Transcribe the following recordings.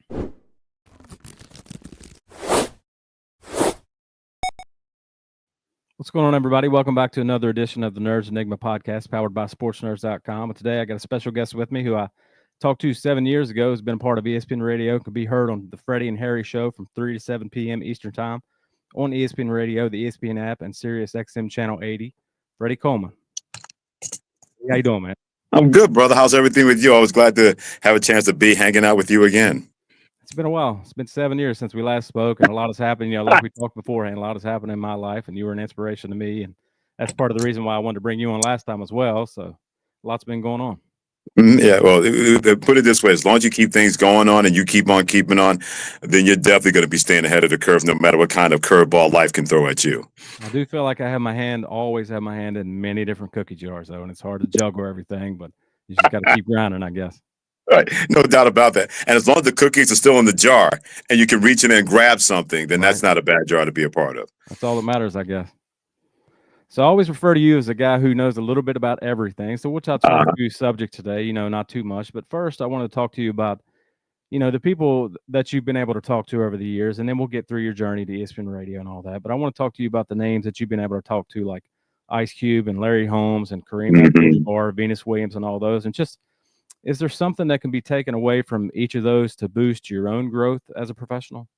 What's going on, everybody? Welcome back to another edition of the Nerds Enigma podcast powered by sportsnerds.com. And today I got a special guest with me who I talked to 7 years ago, has been a part of ESPN Radio, can be heard on the Freddie and Harry show from 3 to 7 p.m. Eastern Time on ESPN Radio, the ESPN app, and Sirius XM Channel 80. Freddie Coleman. How you doing, man? I'm good, brother. How's everything with you? I was glad to have a chance to be hanging out with you again. It's been a while. It's been 7 years since we last spoke, and a lot has happened. Like we talked beforehand, a lot has happened in my life, and you were an inspiration to me, and that's part of the reason why I wanted to bring you on last time as well. So, lots been going on. Yeah, well, put it this way: as long as you keep things going on and you keep on keeping on, then you're definitely going to be staying ahead of the curve, no matter what kind of curveball life can throw at you. I do feel like I always have my hand in many different cookie jars, though, and it's hard to juggle everything, but you just got to keep grinding, I guess. Right, no doubt about that. And as long as the cookies are still in the jar and you can reach in and grab something, then that's not a bad jar to be a part of. That's all that matters, I guess. So I always refer to you as a guy who knows a little bit about everything. So we'll touch on a few subjects today, not too much. But first, I want to talk to you about, the people that you've been able to talk to over the years, and then we'll get through your journey to ESPN Radio and all that. But I want to talk to you about the names that you've been able to talk to, like Ice Cube and Larry Holmes and Kareem Abdul-Jabbar, Venus Williams, and all those. And just, is there something that can be taken away from each of those to boost your own growth as a professional?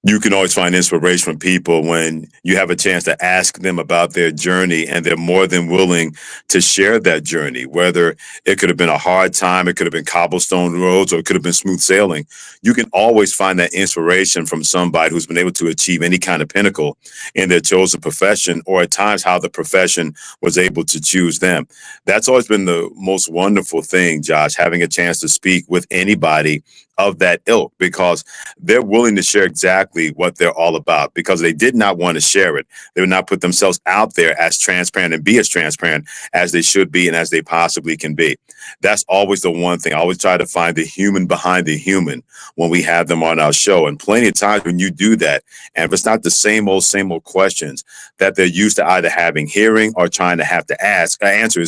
You can always find inspiration from people when you have a chance to ask them about their journey, and they're more than willing to share that journey, whether it could have been a hard time, it could have been cobblestone roads, or it could have been smooth sailing. You can always find that inspiration from somebody who's been able to achieve any kind of pinnacle in their chosen profession, or at times how the profession was able to choose them. That's always been the most wonderful thing, Josh, having a chance to speak with anybody of that ilk, because they're willing to share exactly what they're all about, because they did not want to share it. They would not put themselves out there as transparent and be as transparent as they should be and as they possibly can be. That's always the one thing. I always try to find the human behind the human when we have them on our show. And plenty of times when you do that, and if it's not the same old questions that they're used to either hearing or trying to have to answer,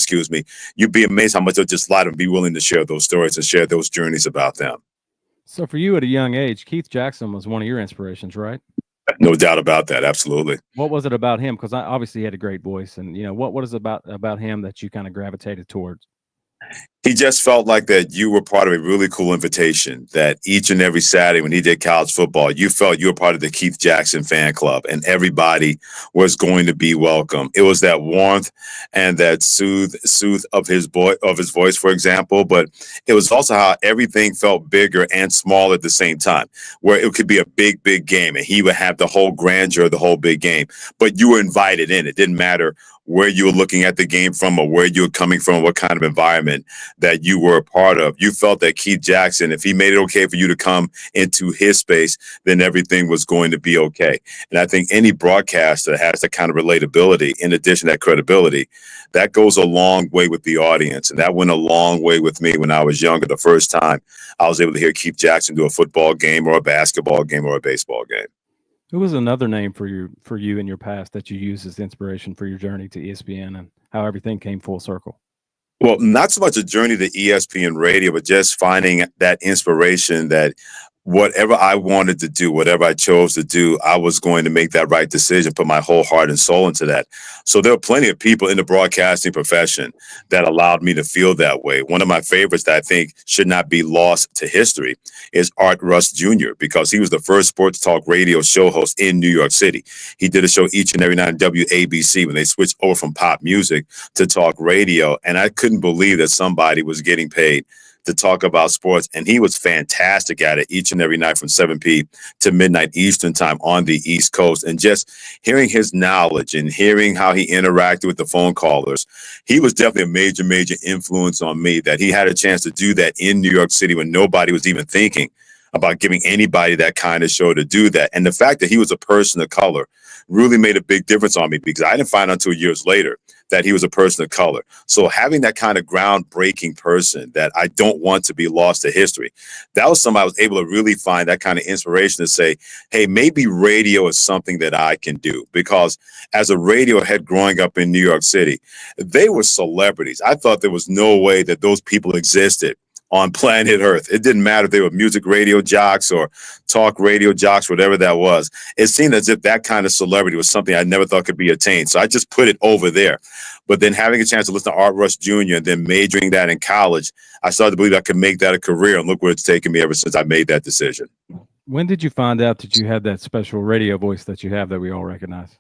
you'd be amazed how much they'll just lie and be willing to share those stories and share those journeys about them. So for you at a young age, Keith Jackson was one of your inspirations, right? No doubt about that. Absolutely. What was it about him? Because obviously he had a great voice, and what is it about him that you kind of gravitated towards? He just felt like that you were part of a really cool invitation, that each and every Saturday when he did college football, you felt you were part of the Keith Jackson fan club and everybody was going to be welcome. It was that warmth and that soothe of his voice, for example, but it was also how everything felt bigger and small at the same time, where it could be a big game and he would have the whole grandeur of the whole big game, but you were invited in. It didn't matter where you were looking at the game from or where you were coming from, what kind of environment that you were a part of. You felt that Keith Jackson, if he made it okay for you to come into his space, then everything was going to be okay. And I think any broadcaster has that kind of relatability, in addition to that credibility, that goes a long way with the audience. And that went a long way with me when I was younger. The first time I was able to hear Keith Jackson do a football game or a basketball game or a baseball game. Who was another name for you in your past that you used as inspiration for your journey to ESPN and how everything came full circle? Well, not so much a journey to ESPN Radio, but just finding that inspiration that whatever I wanted to do, whatever I chose to do, I was going to make that right decision, put my whole heart and soul into that. So there are plenty of people in the broadcasting profession that allowed me to feel that way. One of my favorites that I think should not be lost to history is Art Russ Jr., because he was the first sports talk radio show host in New York City. He did a show each and every night on WABC when they switched over from pop music to talk radio. And I couldn't believe that somebody was getting paid to talk about sports, and he was fantastic at it each and every night from 7 p to midnight Eastern time on the East Coast. And just hearing his knowledge and hearing how he interacted with the phone callers, he was definitely a major influence on me, that he had a chance to do that in New York City when nobody was even thinking about giving anybody that kind of show to do that. And the fact that he was a person of color really made a big difference on me, because I didn't find out until years later that he was a person of color. So having that kind of groundbreaking person that I don't want to be lost to history, that was somebody I was able to really find that kind of inspiration to say, hey, maybe radio is something that I can do. Because as a radio head growing up in New York City, they were celebrities. I thought there was no way that those people existed on planet Earth. It didn't matter if they were music radio jocks or talk radio jocks, whatever that was. It seemed as if that kind of celebrity was something I never thought could be attained. So I just put it over there. But then having a chance to listen to Art Rush Jr. and then majoring that in college, I started to believe I could make that a career. And look where it's taken me ever since I made that decision. When did you find out that you had that special radio voice that you have that we all recognize?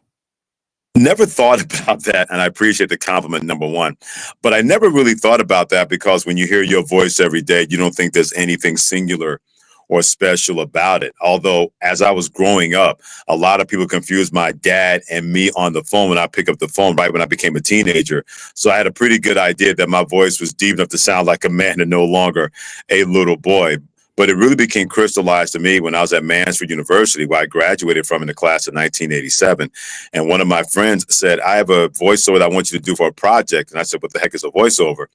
Never thought about that, and I appreciate the compliment, number one. But I never really thought about that because when you hear your voice every day, you don't think there's anything singular or special about it. Although, as I was growing up, a lot of people confused my dad and me on the phone when I pick up the phone right when I became a teenager. So I had a pretty good idea that my voice was deep enough to sound like a man and no longer a little boy. But it really became crystallized to me when I was at Mansfield University, where I graduated from in the class of 1987. And one of my friends said, I have a voiceover that I want you to do for a project. And I said, what the heck is a voiceover?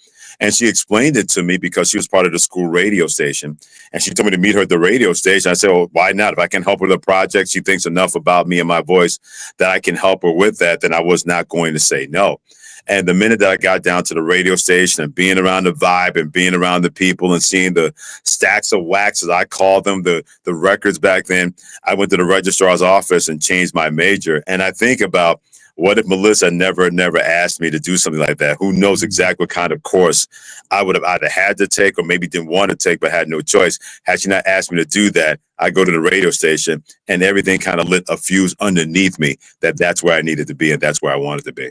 And she explained it to me because she was part of the school radio station. And she told me to meet her at the radio station. I said, well, why not? If I can help her with a project, she thinks enough about me and my voice that I can help her with that, then I was not going to say no. And the minute that I got down to the radio station and being around the vibe and being around the people and seeing the stacks of wax, as I called them, the records back then, I went to the registrar's office and changed my major. And I think about, what if Melissa never asked me to do something like that? Who knows exactly what kind of course I would have either had to take or maybe didn't want to take but had no choice. Had she not asked me to do that, I go to the radio station and everything kind of lit a fuse underneath me that's where I needed to be and that's where I wanted to be.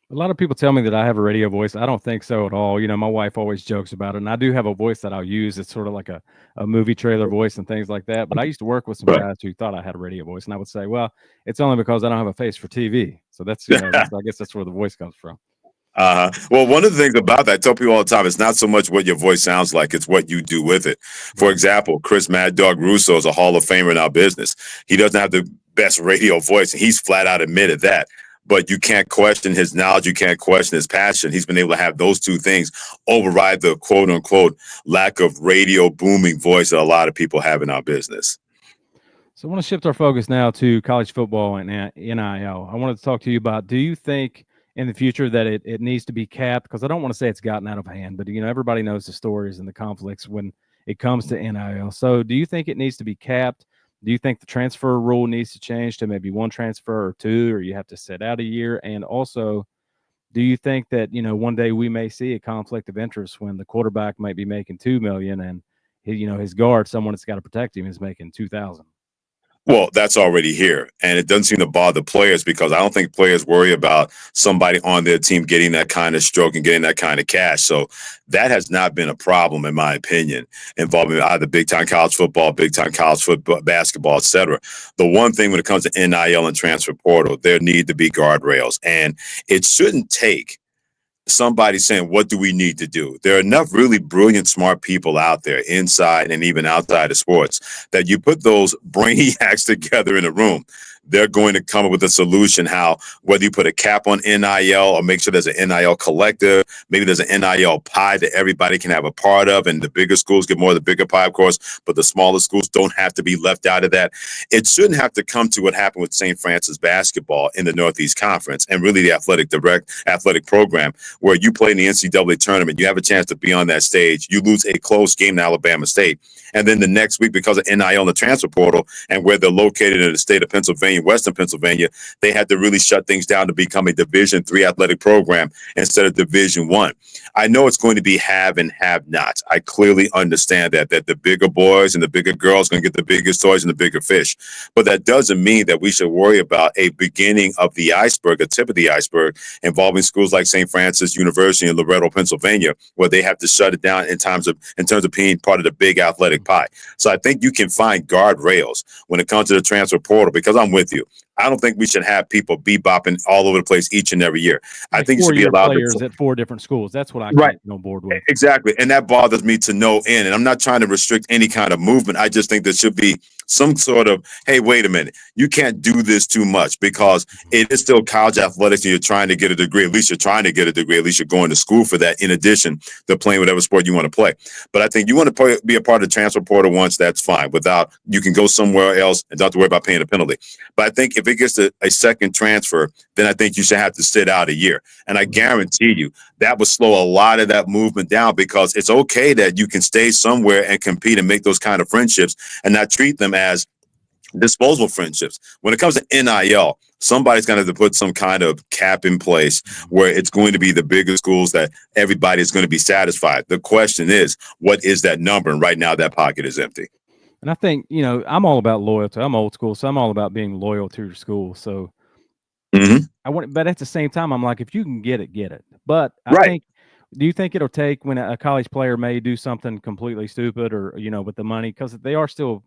A lot of people tell me that I have a radio voice. I don't think so at all. You know, my wife always jokes about it, and I do have a voice that I'll use. It's sort of like a movie trailer voice and things like that. But I used to work with some guys who thought I had a radio voice, and I would say, well, it's only because I don't have a face for TV. So that's, I guess that's where the voice comes from. Well, one of the things about that, I tell people all the time, it's not so much what your voice sounds like, it's what you do with it. For example, Chris Mad Dog Russo is a Hall of Famer in our business. He doesn't have the best radio voice, and he's flat out admitted that. But you can't question his knowledge. You can't question his passion. He's been able to have those two things override the quote unquote lack of radio booming voice that a lot of people have in our business. So I want to shift our focus now to college football and NIL. I wanted to talk to you about, do you think in the future that it needs to be capped? Because I don't want to say it's gotten out of hand, but, you know, everybody knows the stories and the conflicts when it comes to NIL. So do you think it needs to be capped? Do you think the transfer rule needs to change to maybe one transfer or two, or you have to sit out a year? And also, do you think that, you know, one day we may see a conflict of interest when the quarterback might be making $2 million and his guard, someone that's got to protect him, is making $2,000? Well, that's already here. And it doesn't seem to bother players because I don't think players worry about somebody on their team getting that kind of stroke and getting that kind of cash. So that has not been a problem, in my opinion, involving either big-time college football, basketball, et cetera. The one thing when it comes to NIL and transfer portal, there need to be guardrails. And it shouldn't take somebody saying, what do we need to do? There are enough really brilliant, smart people out there inside and even outside of sports that you put those brainiacs together in a room. They're going to come up with a solution how, whether you put a cap on NIL or make sure there's an NIL collective, maybe there's an NIL pie that everybody can have a part of, and the bigger schools get more of the bigger pie, of course, but the smaller schools don't have to be left out of that. It shouldn't have to come to what happened with St. Francis basketball in the Northeast Conference and really the athletic program, where you play in the NCAA tournament, you have a chance to be on that stage, you lose a close game to Alabama State, and then the next week, because of NIL and the transfer portal and where they're located in the state of Pennsylvania, Western Pennsylvania, they had to really shut things down to become a Division III athletic program instead of Division I. I know it's going to be have and have nots. I clearly understand that the bigger boys and the bigger girls are going to get the biggest toys and the bigger fish. But that doesn't mean that we should worry about a beginning of the iceberg, a tip of the iceberg, involving schools like St. Francis University in Loretto, Pennsylvania, where they have to shut it down in terms of being part of the big athletic pie. So I think you can find guardrails when it comes to the transfer portal, because I'm with you. I don't think we should have people bebopping all over the place each and every year. I think you should be allowed players at 4 different schools. That's what I can't get on board with. Exactly. And that bothers me to no end. And I'm not trying to restrict any kind of movement. I just think there should be some sort of, hey, wait a minute, you can't do this too much, because it is still college athletics and you're trying to get a degree. At least you're trying to get a degree. At least you're going to school for that, in addition to playing whatever sport you want to play. But I think you want to be a part of the transfer portal once, that's fine. You can go somewhere else and don't have to worry about paying a penalty. But I think if if it gets a second transfer, then I think you should have to sit out a year. And I guarantee you that would slow a lot of that movement down, because it's okay that you can stay somewhere and compete and make those kind of friendships and not treat them as disposable friendships. When it comes to NIL, somebody's going to have to put some kind of cap in place where it's going to be the bigger schools that everybody's going to be satisfied. The question is, what is that number? And right now, that pocket is empty. And I think, I'm all about loyalty. I'm old school, so I'm all about being loyal to your school. So but at the same time, I'm like, if you can get it, get it. But I Right. do you think it'll take when a college player may do something completely stupid or, with the money, because they are still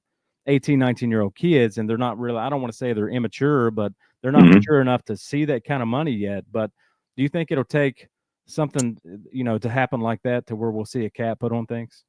18, 19-year-old kids, and they're not really, I don't want to say they're immature, but they're not mature enough to see that kind of money yet. But do you think it'll take something, to happen like that to where we'll see a cap put on things?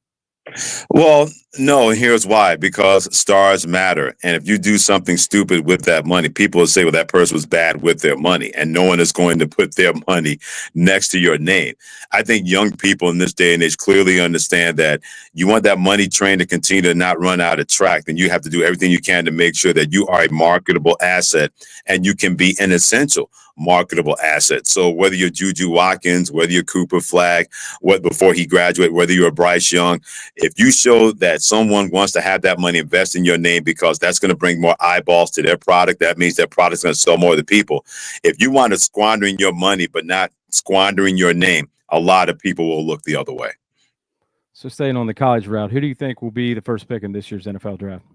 Well, no, and here's why. Because stars matter. And if you do something stupid with that money, people will say, well, that person was bad with their money. And no one is going to put their money next to your name. I think young people in this day and age clearly understand that you want that money train to continue to not run out of track, then you have to do everything you can to make sure that you are a marketable asset and you can be an essential marketable asset. So whether you're Juju Watkins, whether you're Cooper Flagg, what before he graduated, whether you're Bryce Young, if you show that someone wants to have that money invest in your name because that's going to bring more eyeballs to their product, that means their product's going to sell more to people. If you want to squandering your money but not squandering your name, a lot of people will look the other way. So staying on the college route, who do you think will be the first pick in this year's NFL draft?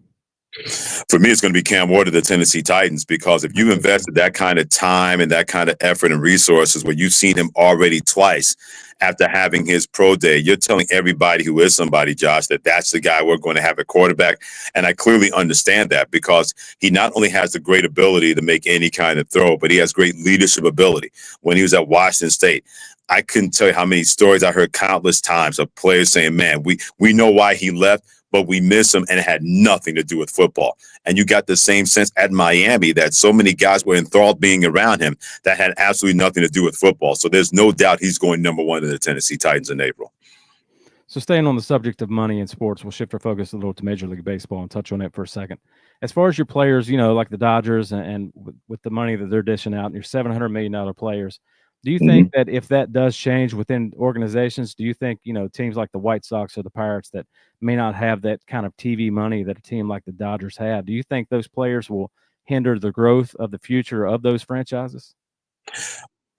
For me, it's going to be Cam Ward of the Tennessee Titans, because if you invested that kind of time and that kind of effort and resources where you've seen him already twice after having his pro day, you're telling everybody who is somebody, Josh, that that's the guy we're going to have at quarterback. And I clearly understand that, because he not only has the great ability to make any kind of throw, but he has great leadership ability. When he was at Washington State, I couldn't tell you how many stories I heard countless times of players saying, man, we know why he left, but we miss him, and it had nothing to do with football. And you got the same sense at Miami that so many guys were enthralled being around him that had absolutely nothing to do with football. So there's no doubt he's going number one to the Tennessee Titans in April. So staying on the subject of money in sports, we'll shift our focus a little to Major League Baseball and touch on it for a second. As far as your players, like the Dodgers and with the money that they're dishing out, and your $700 million players, do you think that if that does change within organizations, do you think, teams like the White Sox or the Pirates that may not have that kind of TV money that a team like the Dodgers have, do you think those players will hinder the growth of the future of those franchises?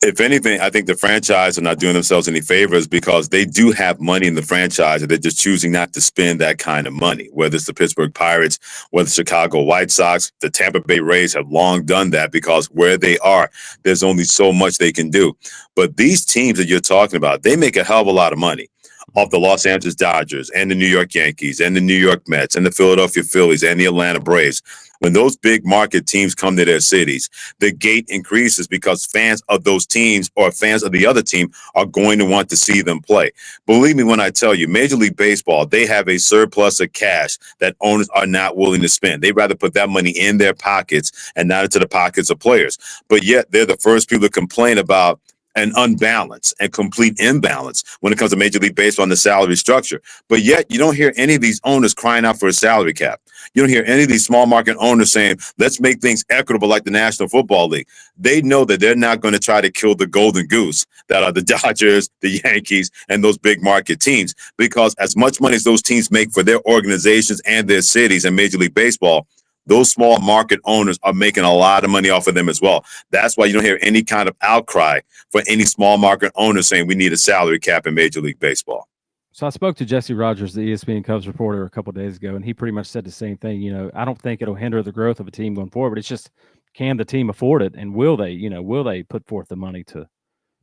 If anything, I think the franchise are not doing themselves any favors, because they do have money in the franchise and they're just choosing not to spend that kind of money. Whether it's the Pittsburgh Pirates, whether it's Chicago White Sox, the Tampa Bay Rays have long done that, because where they are, there's only so much they can do. But these teams that you're talking about, they make a hell of a lot of money off the Los Angeles Dodgers and the New York Yankees and the New York Mets and the Philadelphia Phillies and the Atlanta Braves. When those big market teams come to their cities, the gate increases, because fans of those teams or fans of the other team are going to want to see them play. Believe me when I tell you, Major League Baseball, they have a surplus of cash that owners are not willing to spend. They'd rather put that money in their pockets and not into the pockets of players. But yet they're the first people to complain about an unbalance and complete imbalance when it comes to Major League Baseball and the salary structure. But yet you don't hear any of these owners crying out for a salary cap. You don't hear any of these small market owners saying, let's make things equitable like the National Football League. They know that they're not going to try to kill the golden goose that are the Dodgers, the Yankees, and those big market teams, because as much money as those teams make for their organizations and their cities and Major League Baseball, those small market owners are making a lot of money off of them as well. That's why you don't hear any kind of outcry for any small market owner saying we need a salary cap in Major League Baseball. So I spoke to Jesse Rogers, the ESPN Cubs reporter, a couple of days ago, and he pretty much said the same thing. I don't think it'll hinder the growth of a team going forward, but it's just, can the team afford it, and will they put forth the money to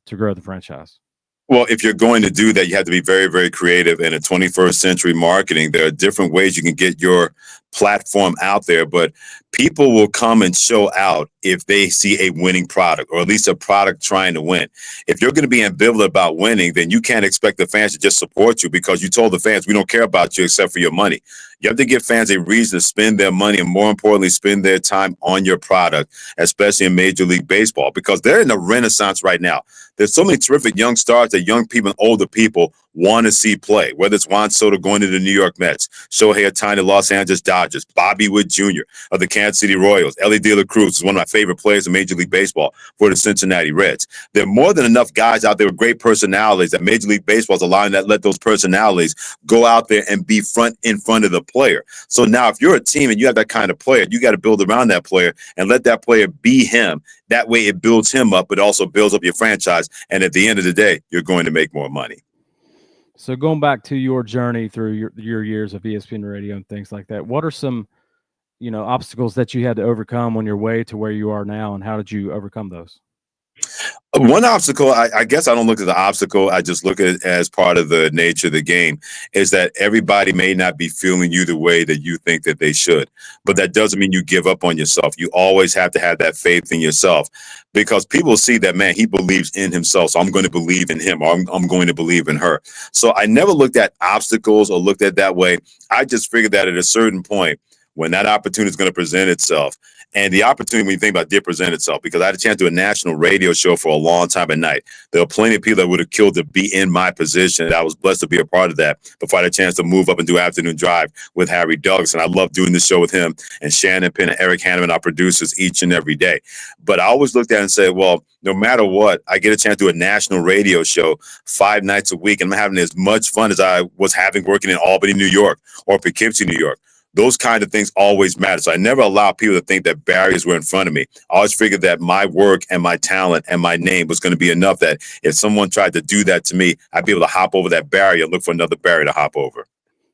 grow the franchise? Well, if you're going to do that, you have to be very, very creative. In a 21st century marketing, there are different ways you can get your platform out there, but people will come and show out if they see a winning product, or at least a product trying to win. If you're going to be ambivalent about winning, then you can't expect the fans to just support you, because you told the fans, we don't care about you except for your money. You have to give fans a reason to spend their money, and more importantly, spend their time on your product, especially in Major League Baseball, because they're in a renaissance right now. There's so many terrific young stars that young people and older people want to see play, whether it's Juan Soto going to the New York Mets, Shohei Ohtani, Los Angeles Dodgers, Bobby Wood Jr. of the Kansas City Royals, Ellie De La Cruz is one of my favorite players in Major League Baseball for the Cincinnati Reds. There are more than enough guys out there with great personalities that Major League Baseball is allowing that let those personalities go out there and be in front of the player. So now if you're a team and you have that kind of player, you got to build around that player and let that player be him. That way it builds him up, but also builds up your franchise. And at the end of the day, you're going to make more money. So going back to your journey through your years of ESPN radio and things like that, what are some, obstacles that you had to overcome on your way to where you are now, and how did you overcome those? One obstacle, I guess I don't look at the obstacle. I just look at it as part of the nature of the game, is that everybody may not be feeling you the way that you think that they should. But that doesn't mean you give up on yourself. You always have to have that faith in yourself, because people see that, man, he believes in himself, so I'm going to believe in him, or I'm going to believe in her. So I never looked at obstacles or looked at that way. I just figured that at a certain point, when that opportunity is going to present itself, and the opportunity, when you think about it, did present itself, because I had a chance to do a national radio show for a long time at night. There were plenty of people that would have killed to be in my position. I was blessed to be a part of that before I had a chance to move up and do Afternoon Drive with Harry Douglas. And I love doing the show with him and Shannon Penn and Eric Hanneman, our producers, each and every day. But I always looked at it and said, well, no matter what, I get a chance to do a national radio show 5 nights a week, and I'm having as much fun as I was having working in Albany, New York, or Poughkeepsie, New York. Those kind of things always matter. So I never allow people to think that barriers were in front of me. I always figured that my work and my talent and my name was going to be enough that if someone tried to do that to me, I'd be able to hop over that barrier and look for another barrier to hop over.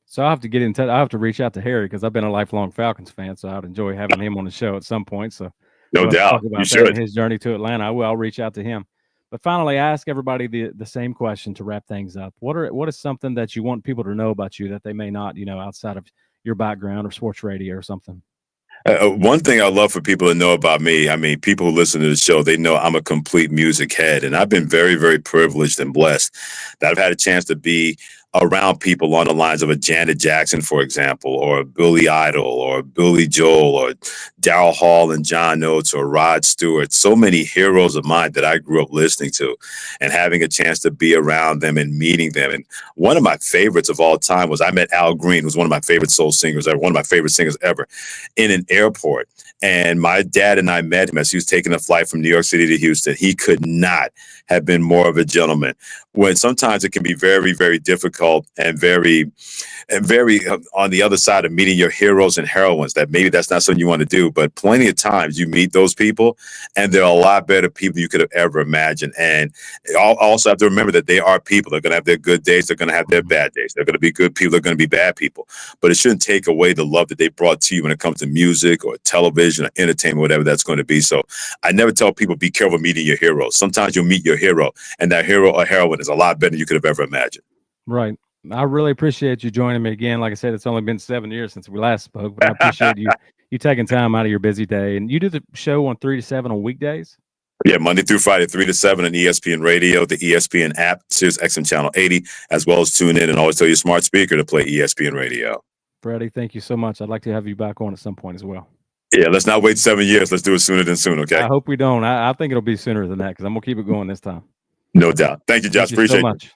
So I have to get in touch. I have to reach out to Harry, because I've been a lifelong Falcons fan. So I'd enjoy having him on the show at some point. So No we'll doubt. talk about You that should. and his journey to Atlanta. I'll reach out to him. But finally, I ask everybody the same question to wrap things up. What is something that you want people to know about you that they may not, outside of your background or sports radio or something? One thing I love for people to know about me, I mean, people who listen to the show, they know I'm a complete music head. And I've been very, very privileged and blessed that I've had a chance to be around people on the lines of a Janet Jackson, for example, or a Billy Idol, or Billy Joel, or Daryl Hall and John Oates, or Rod Stewart. So many heroes of mine that I grew up listening to, and having a chance to be around them and meeting them. And one of my favorites of all time was I met Al Green, who's one of my favorite soul singers ever, one of my favorite singers ever, in an airport. And my dad and I met him as he was taking a flight from New York City to Houston. He could not have been more of a gentleman. When sometimes it can be very, very difficult and very on the other side of meeting your heroes and heroines, that maybe that's not something you want to do. But plenty of times you meet those people, and they're a lot better people you could have ever imagined. And also have to remember that they are people. They're going to have their good days. They're going to have their bad days. They're going to be good people. They're going to be bad people. But it shouldn't take away the love that they brought to you when it comes to music or television or entertainment, whatever that's going to be. So I never tell people, be careful meeting your heroes. Sometimes you'll meet your hero, and that hero or heroine is a lot better than you could have ever imagined. Right. I really appreciate you joining me again. Like I said, it's only been 7 years since we last spoke, but I appreciate you taking time out of your busy day. And you do the show on 3 to 7 on weekdays? Yeah, Monday through Friday, 3 to 7 on ESPN Radio, the ESPN app, Sirius XM Channel 80, as well as tune in and always tell your smart speaker to play ESPN Radio. Freddie, thank you so much. I'd like to have you back on at some point as well. Yeah, let's not wait 7 years. Let's do it sooner than soon, okay? I hope we don't. I think it'll be sooner than that, because I'm going to keep it going this time. No doubt. Thank you, Josh. Thank you so much.